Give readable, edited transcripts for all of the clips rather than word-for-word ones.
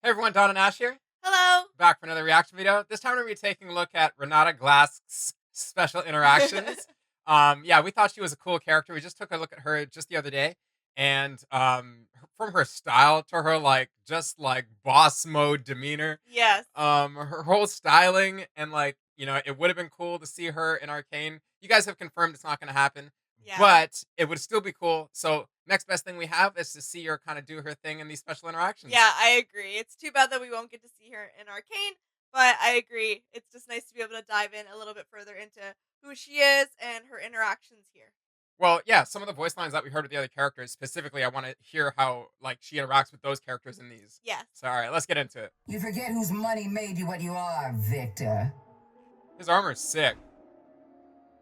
Hey everyone, Don and Ash here, Hello. back for another reaction video. This time we're going to be taking a look at Renata Glasc's Special Interactions. Yeah, we thought she was a cool character. We just took a look at her just the other day, and from her style to her just like boss mode demeanor, Yes. her whole styling, and it would have been cool to see her in Arcane. You guys have confirmed it's not going to happen, Yeah. but it would still be cool. So next best thing we have is to see her kind of do her thing in these special interactions. Yeah, I agree. It's too bad that we won't get to see her in Arcane, but I agree. It's just nice to be able to dive in a little bit further into who she is and her interactions here. Well, yeah, some of the voice lines that we heard with the other characters, specifically, I want to hear how she interacts with those characters in these. Yes. So, all right, let's get into it. You forget whose money made you what you are, Victor. His armor's sick,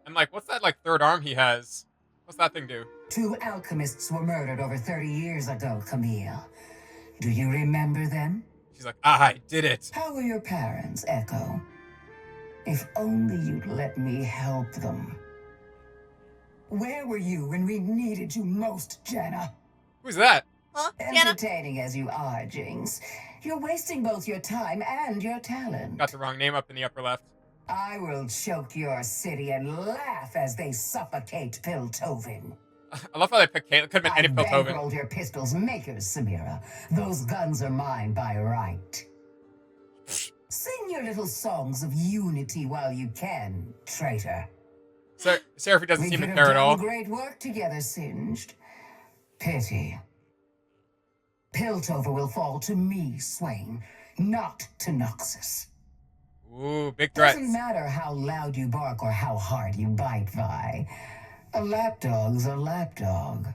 and what's that third arm he has? What's that thing do? 2 alchemists were murdered over 30 years ago, Camille. Do you remember them? She's like, I did it. How were your parents, Echo? If only you'd let me help them. Where were you when we needed you most, Jenna? Who's that? Huh? Jana? Entertaining as you are, Jinx, you're wasting both your time and your talent. Got the wrong name up in the upper left. I will choke your city and laugh as they suffocate Piltover. I love how they picked Caitlyn. Could have been any I Piltover. bankrolled your pistol's makers, Samira. Those guns are mine by right. Sing your little songs of unity while you can, traitor. So, Seraphy doesn't We seem could to have care at done all. great work together, Singed. Pity. Piltover will fall to me, Swain, not to Noxus. Ooh, big threats. Doesn't matter how loud you bark or how hard you bite, Vi. A lapdog's a lapdog.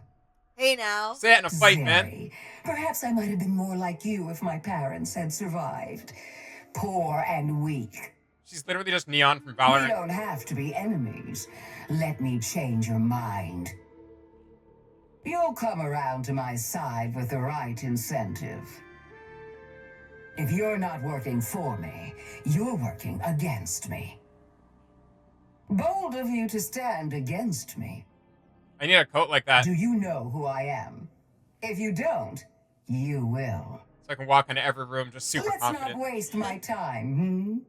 Hey now. Say it in a fight, man. Zeri, perhaps I might have been more like you if my parents had survived. Poor and weak. She's literally just Neon from We Valorant. don't have to be enemies. Let me change your mind. You'll come around to my side with the right incentive. If you're not working for me, you're working against me. Bold of you to stand against me. I need a coat like that Do you know who I am? If you don't, you will. so I can walk into every room just super Let's confident. not waste my time,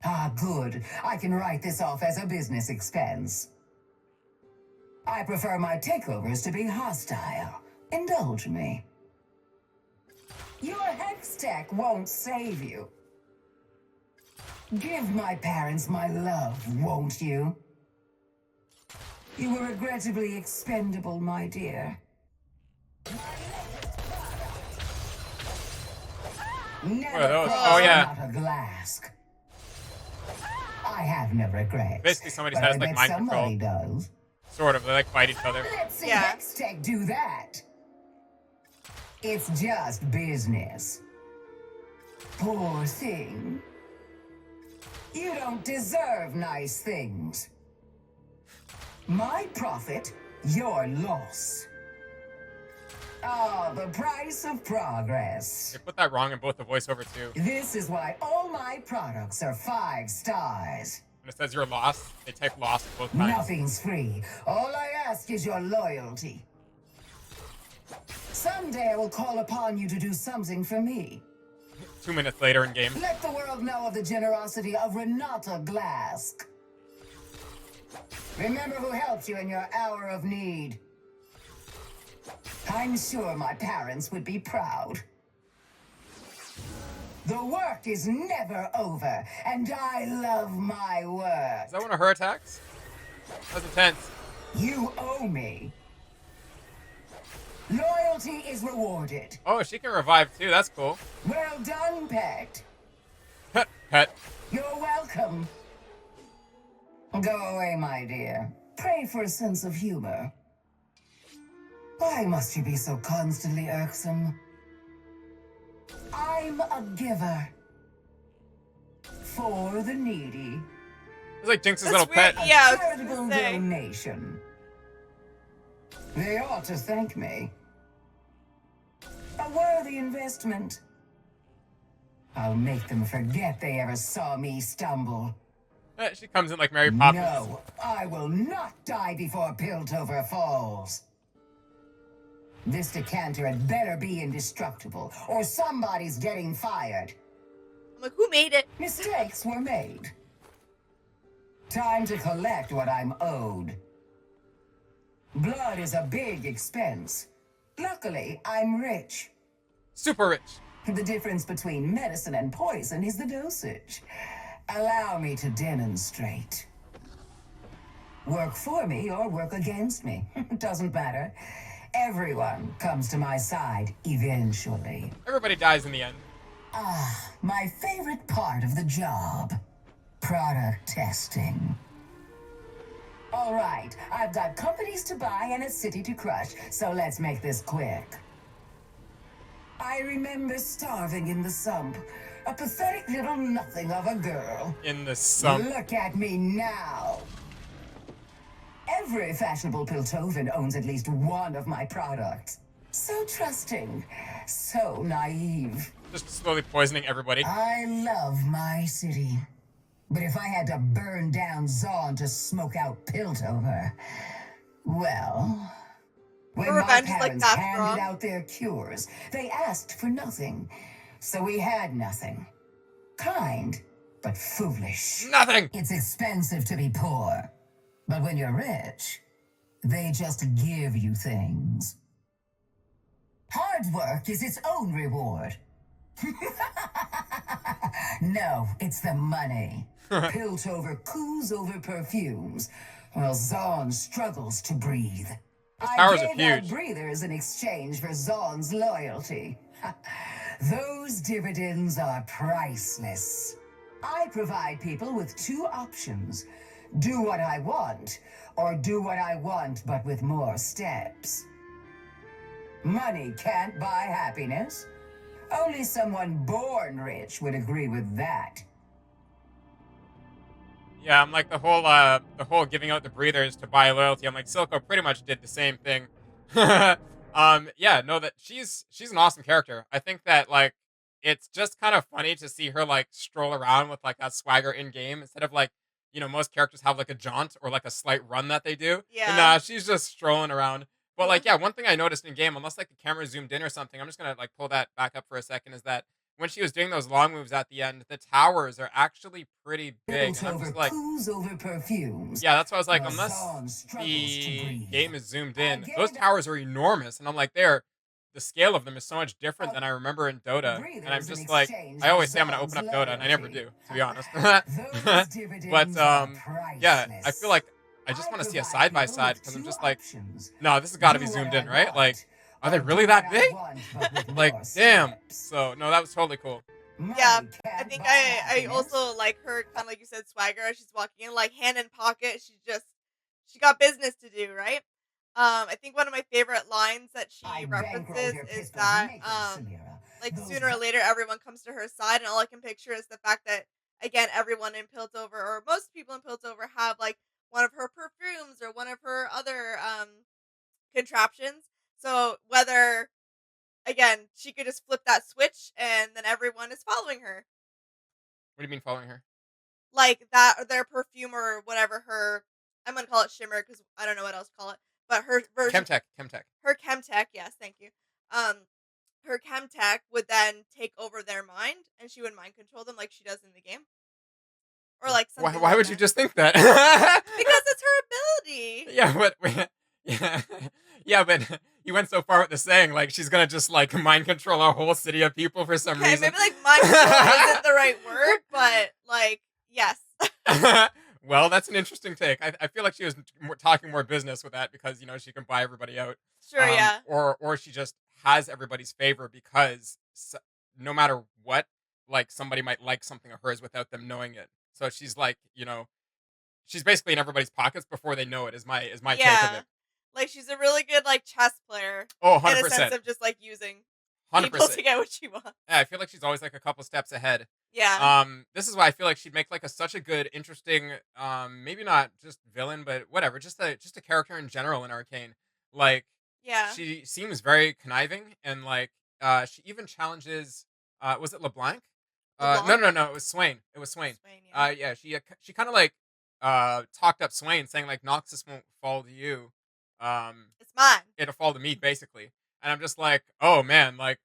Ah, good. I can write this off as a business expense. I prefer my takeovers to be hostile. Indulge me. Your hex tech won't save you. Give my parents my love, won't you? You were regrettably expendable, my dear. Never What are those? cross Oh, yeah. Renata Glasc. I have no regrets. Basically, somebody but says, I like, bet mind somebody does. Sort of. They fight each other. Let's see Yeah. Hextech do that. It's just business. Poor thing. You don't deserve nice things. My profit, your loss. Ah, the price of progress. They put that wrong in both the voiceover too. This is why all my products are 5 stars. When it says you're lost, they type lost both times. Nothing's free. All I ask is your loyalty. Someday I will call upon you to do something for me. 2 minutes later in game. Let the world know of the generosity of Renata Glasc. Remember who helped you in your hour of need. I'm sure my parents would be proud. The work is never over, and I love my work. Is that one of her attacks? That's intense. You owe me. Loyalty is rewarded. Oh, she can revive too. That's cool. Well done, pet. Pet. You're welcome. Go away, my dear. Pray for a sense of humor. Why must you be so constantly irksome? I'm a giver. For the needy. It's like Jinx's That's little weird. pet. Yeah, I was Charitable gonna say. donation. They ought to thank me. A worthy investment. I'll make them forget they ever saw me stumble. She comes in like Mary Poppins. No, I will not die before Piltover falls. This decanter had better be indestructible, or somebody's getting fired. I'm like, who made it? Mistakes were made. Time to collect what I'm owed. Blood is a big expense. Luckily, I'm rich. Super rich. The difference between medicine and poison is the dosage. Allow me to demonstrate. Work for me or work against me. Doesn't matter. Everyone comes to my side eventually. Everybody dies in the end. My favorite part of the job. Product testing. All right, I've got companies to buy and a city to crush, so let's make this quick. I remember starving in the sump. A pathetic little nothing of a girl. In the sump. Look at me now. Every fashionable Piltovan owns at least one of my products. So trusting, so naive. Just slowly poisoning everybody. I love my city. But if I had to burn down Zaun to smoke out Piltover, well... When my revenge is, like, parents that handed strong. out their cures, they asked for nothing. So we had nothing. Kind, but foolish. Nothing. It's expensive to be poor. But when you're rich, they just give you things. Hard work is its own reward. No, it's the money. Piltover coos over perfumes, while Zaun struggles to breathe. towers I are gave out huge. breathers in exchange for Zaun's loyalty. Those dividends are priceless. I provide people with two options. Do what I want, or do what I want but with more steps. Money can't buy happiness. Only someone born rich would agree with that. Yeah, I'm like the whole giving out the breathers to buy loyalty. I'm like Silco pretty much did the same thing. Yeah, no, that she's an awesome character. I think that like it's just kind of funny to see her like stroll around with like that swagger in game instead of like most characters have like a jaunt or like a slight run that they do. But Yeah. nah, she's just strolling around. But like yeah, one thing I noticed in game, unless like the camera zoomed in or something, I'm just gonna like pull that back up for a second, is that when she was doing those long moves at the end, the towers are actually pretty big. And I'm just like, Coos over perfumes. yeah, that's why I was like, while unless Zaun struggles to the breathe. game is zoomed I in, gave those it- towers are enormous. And I'm like, the scale of them is so much different than I remember in Dota. And I'm Breathers in just like, exchange I for always say I'm gonna Zaun's open up Dota, and I never loyalty. do, to be honest. Those But dividends are yeah, I priceless. feel like I just want to see a side by side because I'm just like, options. no, this has got to Do be what zoomed I in, right? Like, want, are they or really do that what I big? want, but with Like, more damn. steps. So no, that was totally cool. Money Yeah, I can't think buy I happiness. also like her kind of like you said swagger as she's walking in, like hand in pocket. She got business to do, right? I think one of my favorite lines that she I bankrolled references your is pistol's that makers, Samira. like Those sooner or later everyone comes to her side, and all I can picture is the fact that again everyone in Piltover or most people in Piltover have like one of her perfumes or one of her other contraptions. So whether again she could just flip that switch and then everyone is following her. What do you mean following her? Like that or their perfume or whatever her I'm gonna call it shimmer because I don't know what else to call it. But her version Chemtech. her chemtech, yes, thank you. Her chemtech would then take over their mind and she would mind control them like she does in the game. Or like something Why like would you that. just think that? Because it's her ability. Yeah, but yeah, yeah, but you went so far with the saying like she's gonna just like mind control a whole city of people for some Okay, reason. maybe like mind control isn't the right word, but like yes. Well, that's an interesting take. I feel like she was talking more business with that because she can buy everybody out. Sure, yeah. Or she just has everybody's favor because no matter what, like somebody might like something of hers without them knowing it. So she's like, she's basically in everybody's pockets before they know it. Is my take of Yeah. it. Like she's a really good like chess player Oh, in a 100%. sense of just like using 100%. people to get what she wants. Yeah, I feel like she's always like a couple steps ahead. Yeah. This is why I feel like she'd make like such a good, interesting, maybe not just villain, but whatever, just a character in general in Arcane. Like, Yeah. she seems very conniving, and like, she even challenges. Was it LeBlanc? No, LeBlanc? no, it was Swain. It was Swain. Swain, yeah. Yeah, she kind of like talked up Swain, saying like Noxus won't fall to you. It's mine. It'll fall to me basically. and I'm just like, oh man, like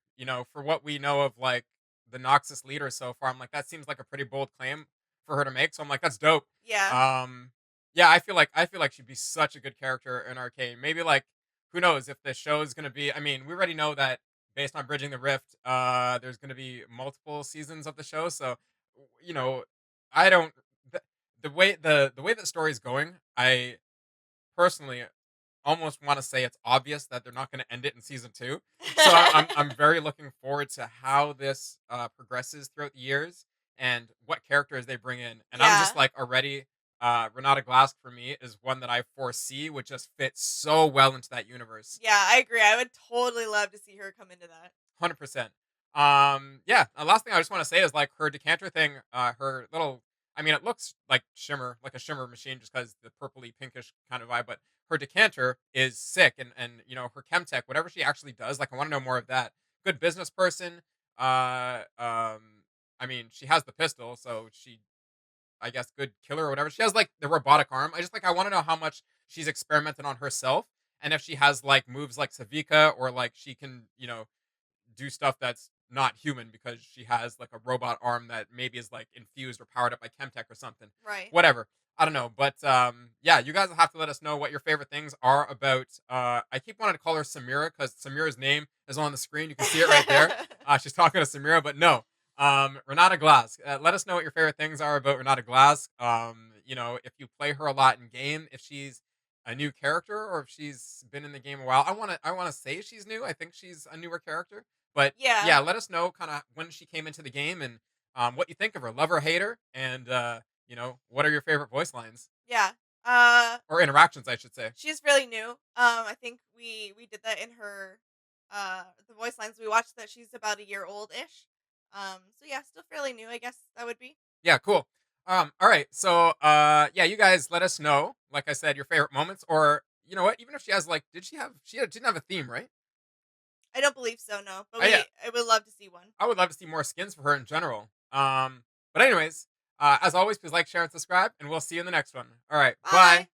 for what we know of like the Noxus leader so far, I'm like that seems like a pretty bold claim for her to make. So I'm like, that's dope. Yeah. Um, yeah, I feel like she'd be such a good character in Arcane. Maybe like who knows if the show is gonna be. I mean, we already know that based on Bridging the Rift, there's gonna be multiple seasons of the show. So you know, I don't the, the way that story's going. I personally almost want to say it's obvious that they're not going to end it in season two. So I'm very looking forward to how this progresses throughout the years and what characters they bring in. And I'm just Yeah. like already Renata Glasc for me is one that I foresee would just fit so well into that universe. Yeah, I agree. I would totally love to see her come into that. 100%. Yeah. The last thing I just want to say is like her decanter thing. Her little. I mean, it looks like shimmer, like a shimmer machine, just because the purpley pinkish kind of vibe. But her decanter is sick, and her chemtech, whatever she actually does. Like, I want to know more of that. Good business person. I mean, she has the pistol, so she, I guess, good killer or whatever. She has like the robotic arm. I want to know how much she's experimented on herself, and if she has like moves like Savika, or like she can, do stuff that's not human because she has like a robot arm that maybe is like infused or powered up by chemtech or something. Right. Whatever. I don't know. But yeah, you guys will have to let us know what your favorite things are about I keep wanting to call her Samira because Samira's name is on the screen. You can see it right there. She's talking to Samira, but no. Renata Glasc. Let us know what your favorite things are about Renata Glasc. If you play her a lot in game, if she's a new character or if she's been in the game a while. I wanna say she's new. I think she's a newer character. But Yeah. yeah, let us know kind of when she came into the game and what you think of her. Love her, hate her, and what are your favorite voice lines Yeah. Uh or interactions, I should say. she's really new. I think we did that in her the voice lines we watched that she's about a year old ish. So yeah, still fairly new, I guess that would be. Yeah, cool. All right. So yeah, you guys let us know. Like I said, your favorite moments, or you know what? Even if she has like, didn't have a theme, right? I don't believe so, no. But Yeah, I would love to see one. I would love to see more skins for her in general. But anyways, as always, please like, share, and subscribe, and we'll see you in the next one. All right, bye. Bye.